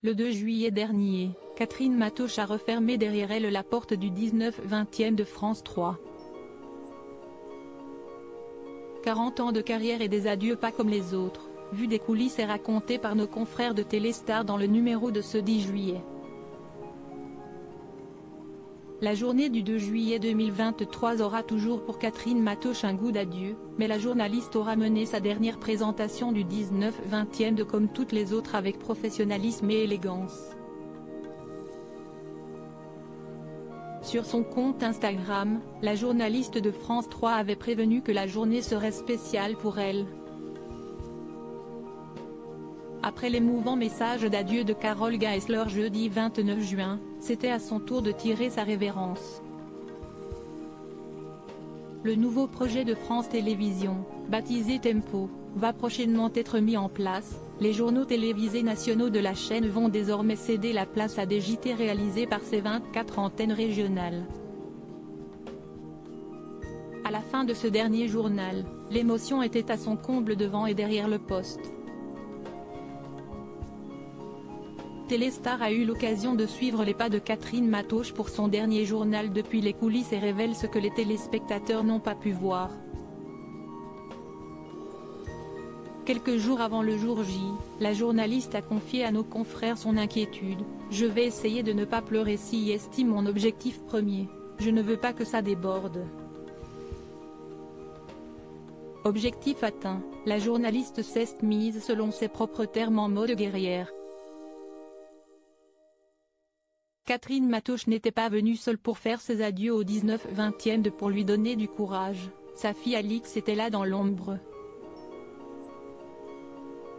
Le 2 juillet dernier, Catherine Matoche a refermé derrière elle la porte du 19/20 de France 3. 40 ans de carrière et des adieux pas comme les autres, vu des coulisses et raconté par nos confrères de Téléstar dans le numéro de ce 10 juillet. La journée du 2 juillet 2023 aura toujours pour Catherine Matoche un goût d'adieu, mais la journaliste aura mené sa dernière présentation du 19/20 comme toutes les autres avec professionnalisme et élégance. Sur son compte Instagram, la journaliste de France 3 avait prévenu que la journée serait spéciale pour elle. Après l'émouvant message d'adieu de Carole Geisler jeudi 29 juin, c'était à son tour de tirer sa révérence. Le nouveau projet de France Télévisions, baptisé Tempo, va prochainement être mis en place. Les journaux télévisés nationaux de la chaîne vont désormais céder la place à des JT réalisés par ses 24 antennes régionales. À la fin de ce dernier journal, l'émotion était à son comble devant et derrière le poste. Téléstar a eu l'occasion de suivre les pas de Catherine Matoche pour son dernier journal depuis les coulisses et révèle ce que les téléspectateurs n'ont pas pu voir. Quelques jours avant le jour J, la journaliste a confié à nos confrères son inquiétude. « Je vais essayer de ne pas pleurer si estime mon objectif premier. Je ne veux pas que ça déborde. » Objectif atteint, la journaliste s'est mise selon ses propres termes en mode guerrière. Catherine Matoche n'était pas venue seule pour faire ses adieux au 19/20 pour lui donner du courage, sa fille Alix était là dans l'ombre.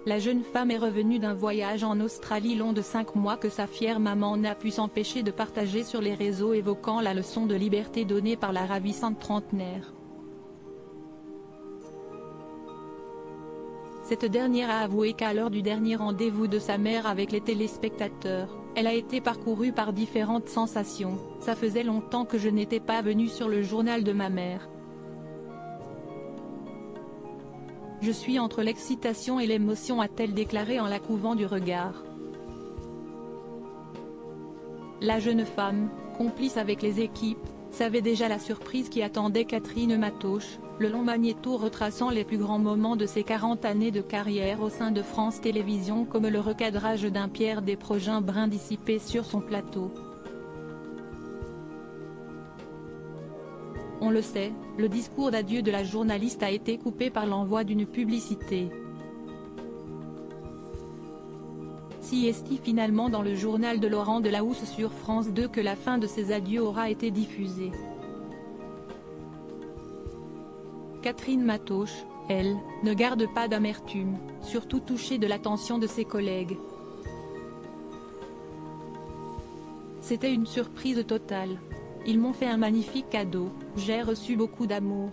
La jeune femme est revenue d'un voyage en Australie long de 5 mois que sa fière maman n'a pu s'empêcher de partager sur les réseaux évoquant la leçon de liberté donnée par la ravissante trentenaire. Cette dernière a avoué qu'à l'heure du dernier rendez-vous de sa mère avec les téléspectateurs, elle a été parcourue par différentes sensations. « Ça faisait longtemps que je n'étais pas venue sur le journal de ma mère. Je suis entre l'excitation et l'émotion » a-t-elle déclaré en la couvant du regard. La jeune femme, complice avec les équipes, savait déjà la surprise qui attendait Catherine Matoche, le long magnéto retraçant les plus grands moments de ses 40 années de carrière au sein de France Télévisions comme le recadrage d'un Pierre Desproges brun dissipé sur son plateau. On le sait, le discours d'adieu de la journaliste a été coupé par l'envoi d'une publicité. Si est-il finalement dans le journal de Laurent Delahousse sur France 2 que la fin de ses adieux aura été diffusée. Catherine Matoche, elle, ne garde pas d'amertume, surtout touchée de l'attention de ses collègues. C'était une surprise totale. Ils m'ont fait un magnifique cadeau, j'ai reçu beaucoup d'amour.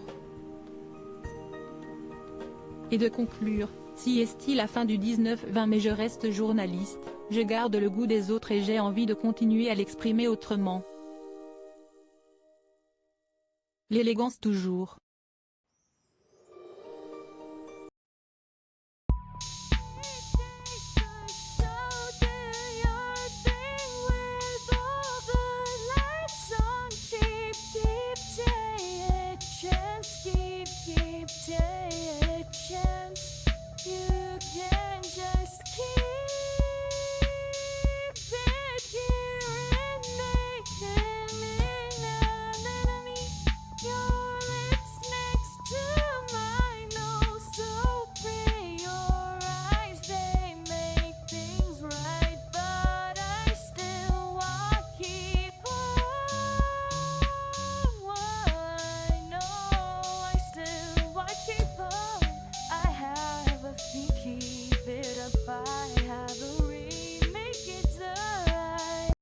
Et de conclure, si est-il la fin du 19/20 mais je reste journaliste, je garde le goût des autres et j'ai envie de continuer à l'exprimer autrement. L'élégance toujours.